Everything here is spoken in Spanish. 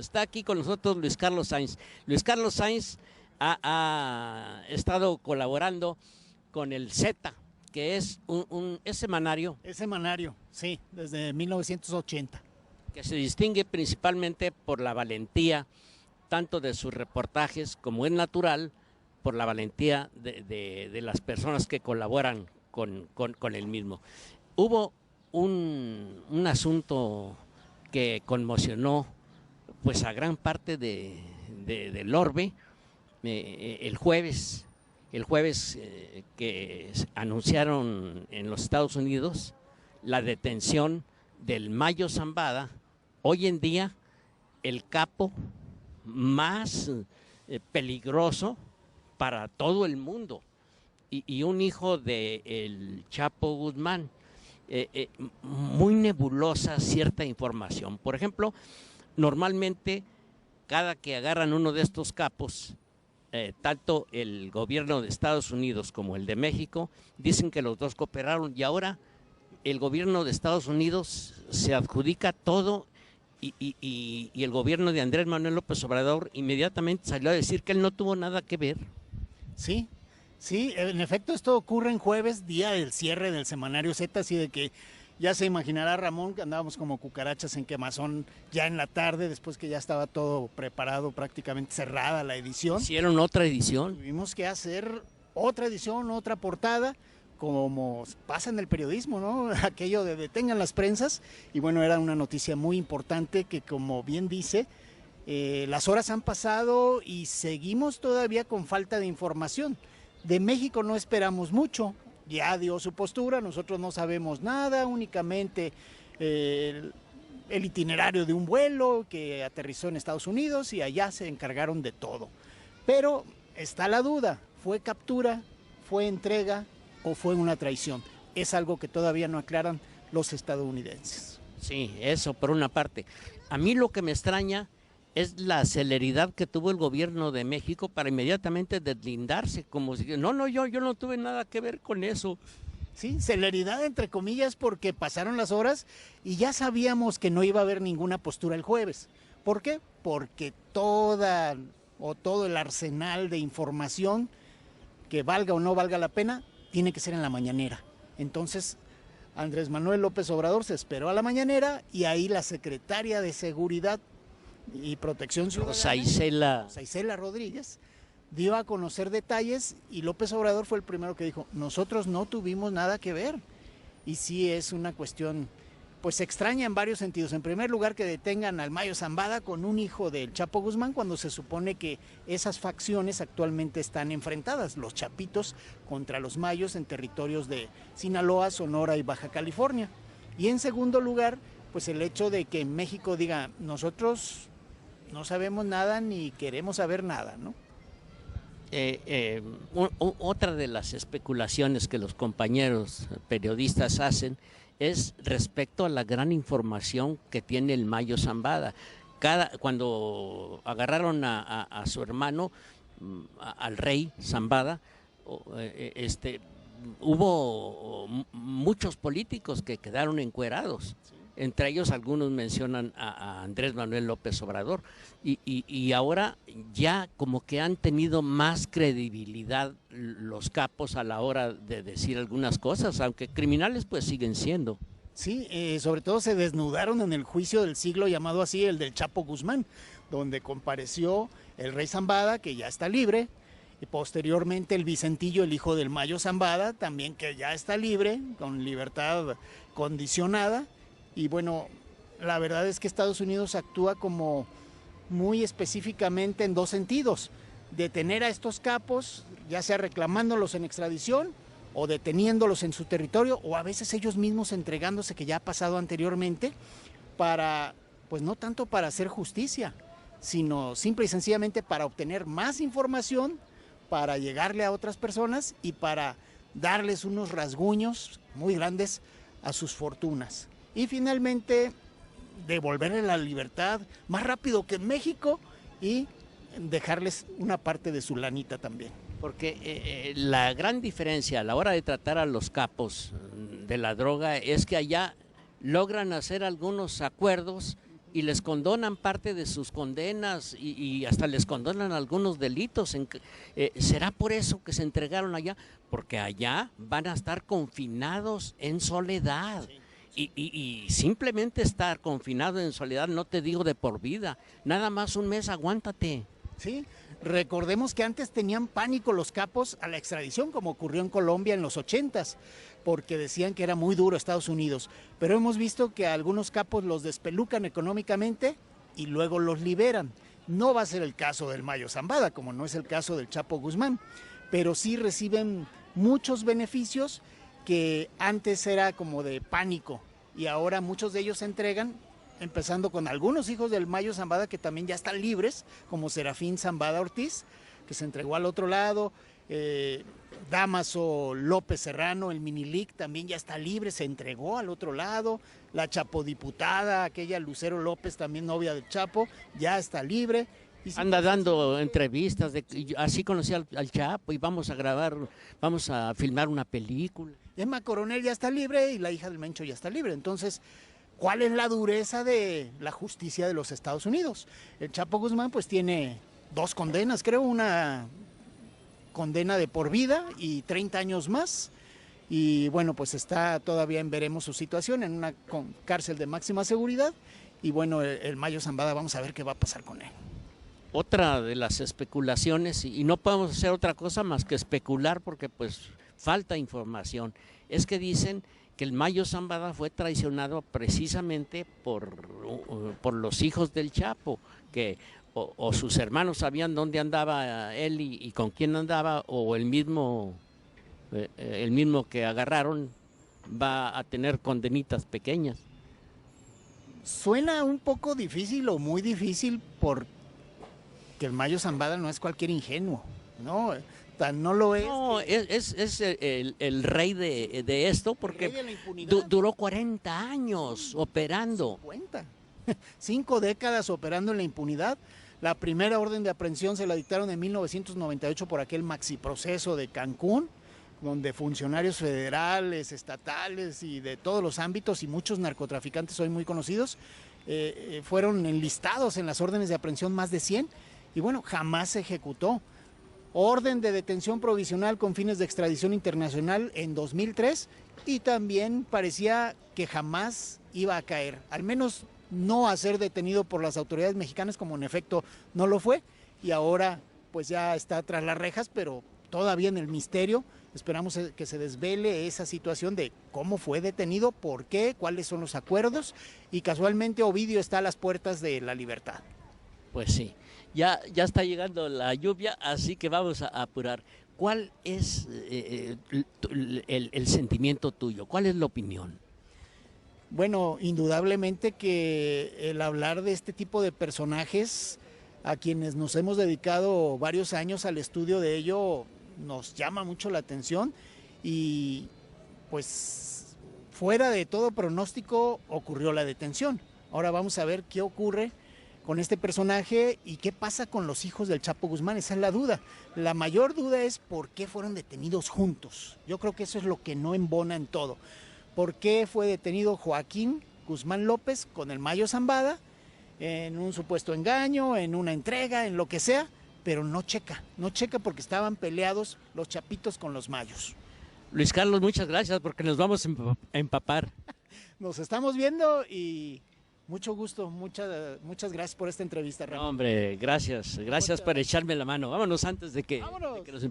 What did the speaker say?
Está aquí con nosotros Luis Carlos Sainz. Luis Carlos Sainz ha estado colaborando con el Z, que es es semanario. Es semanario, sí, desde 1980. Que se distingue principalmente por la valentía, tanto de sus reportajes como es natural, por la valentía de las personas que colaboran con el mismo. Hubo un asunto que conmocionó pues a gran parte del orbe el jueves que anunciaron en los Estados Unidos la detención del Mayo Zambada, hoy en día el capo más peligroso para todo el mundo y un hijo del Chapo Guzmán. Muy nebulosa cierta información. Por ejemplo, normalmente cada que agarran uno de estos capos, tanto el gobierno de Estados Unidos como el de México dicen que los dos cooperaron, y ahora el gobierno de Estados Unidos se adjudica todo y el gobierno de Andrés Manuel López Obrador inmediatamente salió a decir que él no tuvo nada que ver. Sí, sí, en efecto esto ocurre en jueves, día del cierre del semanario Z, así de que ya se imaginará Ramón que andábamos como cucarachas en quemazón ya en la tarde, después que ya estaba todo preparado, prácticamente cerrada la edición. Hicieron otra edición. Tuvimos que hacer otra edición, otra portada, como pasa en el periodismo, ¿no? Aquello de detengan las prensas, y bueno, era una noticia muy importante que, como bien dice, las horas han pasado y seguimos todavía con falta de información. De México no esperamos mucho, ya dio su postura, nosotros no sabemos nada, únicamente el itinerario de un vuelo que aterrizó en Estados Unidos y allá se encargaron de todo. Pero está la duda, ¿fue captura, fue entrega o fue una traición? Es algo que todavía no aclaran los estadounidenses. Sí, eso por una parte. A mí lo que me extraña es la celeridad que tuvo el gobierno de México para inmediatamente deslindarse, como si, yo no tuve nada que ver con eso. Sí, celeridad entre comillas, porque pasaron las horas y ya sabíamos que no iba a haber ninguna postura el jueves. ¿Por qué? Porque todo el arsenal de información, que valga o no valga la pena, tiene que ser en la mañanera. Entonces, Andrés Manuel López Obrador se esperó a la mañanera y ahí la secretaria de Seguridad y Protección Ciudadana, Isela Rodríguez, dio a conocer detalles, y López Obrador fue el primero que dijo, nosotros no tuvimos nada que ver. Y sí es una cuestión pues extraña en varios sentidos. En primer lugar, que detengan al Mayo Zambada con un hijo del Chapo Guzmán, cuando se supone que esas facciones actualmente están enfrentadas, los chapitos contra los mayos en territorios de Sinaloa, Sonora y Baja California. Y en segundo lugar, pues el hecho de que en México diga, nosotros no sabemos nada ni queremos saber nada, ¿no? Otra de las especulaciones que los compañeros periodistas hacen es respecto a la gran información que tiene el Mayo Zambada. Cuando agarraron a su hermano, al rey Zambada, hubo muchos políticos que quedaron encuerados. Entre ellos algunos mencionan a Andrés Manuel López Obrador, y ahora ya como que han tenido más credibilidad los capos a la hora de decir algunas cosas, aunque criminales pues siguen siendo. Sí, sobre todo se desnudaron en el juicio del siglo llamado así, el del Chapo Guzmán, donde compareció el rey Zambada, que ya está libre, y posteriormente el Vicentillo, el hijo del Mayo Zambada, también que ya está libre, con libertad condicionada. Y bueno, la verdad es que Estados Unidos actúa como muy específicamente en dos sentidos: detener a estos capos, ya sea reclamándolos en extradición o deteniéndolos en su territorio, o a veces ellos mismos entregándose, que ya ha pasado anteriormente, para, pues no tanto para hacer justicia, sino simple y sencillamente para obtener más información, para llegarle a otras personas y para darles unos rasguños muy grandes a sus fortunas. Y finalmente devolverle la libertad más rápido que en México y dejarles una parte de su lanita también. Porque la gran diferencia a la hora de tratar a los capos de la droga es que allá logran hacer algunos acuerdos y les condonan parte de sus condenas y hasta les condonan algunos delitos. ¿Será por eso que se entregaron allá? Porque allá van a estar confinados en soledad. Y simplemente estar confinado en soledad, no te digo de por vida, nada más un mes, aguántate. Sí, recordemos que antes tenían pánico los capos a la extradición, como ocurrió en Colombia en los 80s, porque decían que era muy duro Estados Unidos. Pero hemos visto que a algunos capos los despelucan económicamente y luego los liberan. No va a ser el caso del Mayo Zambada, como no es el caso del Chapo Guzmán, pero sí reciben muchos beneficios que antes era como de pánico y ahora muchos de ellos se entregan, empezando con algunos hijos del Mayo Zambada que también ya están libres, como Serafín Zambada Ortiz, que se entregó al otro lado, Damaso López Serrano, el Minilic, también ya está libre, se entregó al otro lado, la chapodiputada, aquella Lucero López, también novia del Chapo, ya está libre. Anda dando entrevistas, así conocí al Chapo y vamos a filmar una película. Emma Coronel ya está libre y la hija del Mencho ya está libre, entonces ¿cuál es la dureza de la justicia de los Estados Unidos? El Chapo Guzmán pues tiene 2 condenas, creo, una condena de por vida y 30 años más. Y bueno, pues está todavía veremos su situación en una cárcel de máxima seguridad. Y bueno, el Mayo Zambada, vamos a ver qué va a pasar con él. Otra de las especulaciones, y no podemos hacer otra cosa más que especular porque pues falta información, es que dicen que el Mayo Zambada fue traicionado precisamente por los hijos del Chapo, que o sus hermanos sabían dónde andaba él y con quién andaba, o el mismo que agarraron va a tener condenitas pequeñas. Suena un poco difícil o muy difícil porque el Mayo Zambada no es cualquier ingenuo, ¿no? No lo es. No, es el rey de esto porque duró 40 años operando. 50. 5 décadas operando en la impunidad. La primera orden de aprehensión se la dictaron en 1998 por aquel maxiproceso de Cancún, donde funcionarios federales, estatales y de todos los ámbitos y muchos narcotraficantes hoy muy conocidos fueron enlistados en las órdenes de aprehensión, más de 100, y bueno, jamás se ejecutó. Orden de detención provisional con fines de extradición internacional en 2003 y también parecía que jamás iba a caer, al menos no a ser detenido por las autoridades mexicanas, como en efecto no lo fue, y ahora pues ya está tras las rejas, pero todavía en el misterio. Esperamos que se desvele esa situación de cómo fue detenido, por qué, cuáles son los acuerdos, y casualmente Ovidio está a las puertas de la libertad. Pues sí, ya está llegando la lluvia, así que vamos a apurar. ¿Cuál es el sentimiento tuyo? ¿Cuál es la opinión? Bueno, indudablemente que el hablar de este tipo de personajes, a quienes nos hemos dedicado varios años al estudio de ello, nos llama mucho la atención y pues fuera de todo pronóstico ocurrió la detención. Ahora vamos a ver qué ocurre con este personaje y qué pasa con los hijos del Chapo Guzmán. Esa es la duda. La mayor duda es por qué fueron detenidos juntos. Yo creo que eso es lo que no embona en todo. ¿Por qué fue detenido Joaquín Guzmán López con el Mayo Zambada en un supuesto engaño, en una entrega, en lo que sea? Pero no checa porque estaban peleados los chapitos con los mayos. Luis Carlos, muchas gracias porque nos vamos a empapar. Nos estamos viendo y mucho gusto, muchas gracias por esta entrevista, Ramón. No, hombre, gracias por echarme la mano. Vámonos antes de que, ¡Vámonos! de que nos